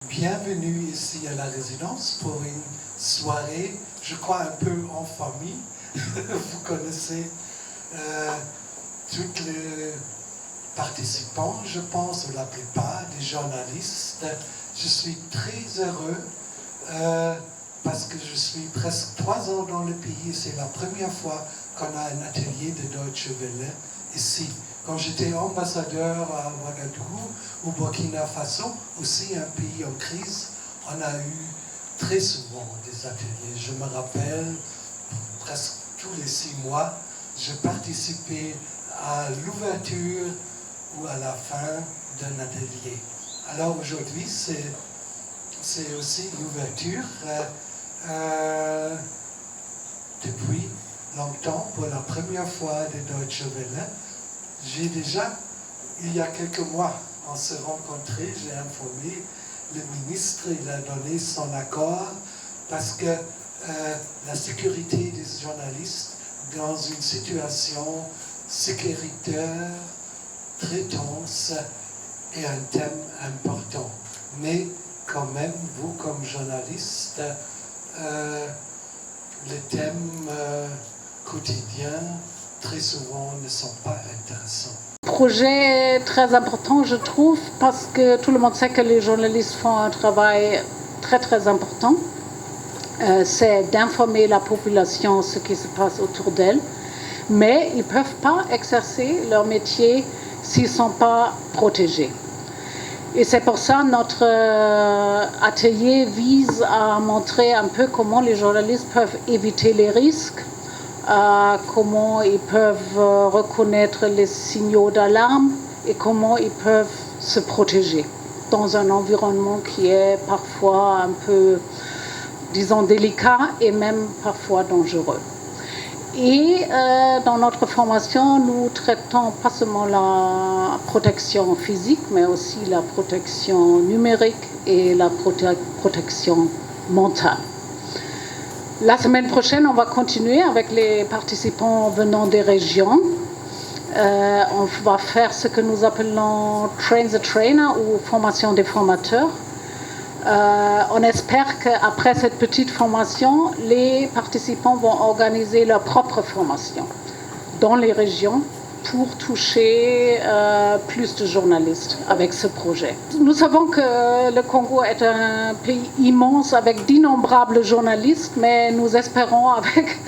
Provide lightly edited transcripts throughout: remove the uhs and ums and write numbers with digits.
Bienvenue ici à la résidence pour une soirée, je crois un peu en famille. Vous connaissez tous les participants, je pense, ou la plupart des journalistes. Je suis très heureux parce que je suis presque 3 ans dans le pays et c'est la première fois qu'on a un atelier de Deutsche Welle ici. Quand j'étais ambassadeur à Ouagadougou, au Burkina Faso, aussi un pays en crise, on a eu très souvent des ateliers. Je me rappelle, presque tous les 6 mois, je participais à l'ouverture ou à la fin d'un atelier. Alors aujourd'hui, c'est aussi l'ouverture. Depuis longtemps, pour la première fois de Deutsche Welle, j'ai déjà, il y a quelques mois, on s'est rencontrés, j'ai informé le ministre, il a donné son accord parce que la sécurité des journalistes dans une situation sécuritaire très tense est un thème important. Mais quand même, vous comme journaliste, les thèmes quotidiens très souvent ne sont pas intéressants. Projet très important, je trouve, parce que tout le monde sait que les journalistes font un travail très très important. C'est d'informer la population ce qui se passe autour d'elle, mais ils ne peuvent pas exercer leur métier s'ils ne sont pas protégés. Et c'est pour ça que notre atelier vise à montrer un peu comment les journalistes peuvent éviter les risques, comment ils peuvent reconnaître les signaux d'alarme et comment ils peuvent se protéger dans un environnement qui est parfois un peu, disons, délicat et même parfois dangereux. Et dans notre formation, nous traitons pas seulement la protection physique, mais aussi la protection numérique et la protection mentale. La semaine prochaine, on va continuer avec les participants venant des régions. On va faire ce que nous appelons Train the Trainer ou formation des formateurs. On espère qu'après cette petite formation, les participants vont organiser leur propre formation dans les régions pour toucher plus de journalistes avec ce projet. Nous savons que le Congo est un pays immense avec d'innombrables journalistes, mais nous espérons avec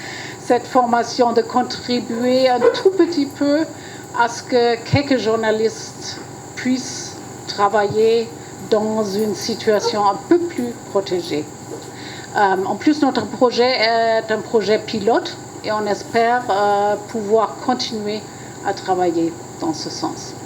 cette formation de contribuer un tout petit peu à ce que quelques journalistes puissent travailler dans une situation un peu plus protégée. En plus, notre projet est un projet pilote et on espère pouvoir continuer à travailler dans ce sens.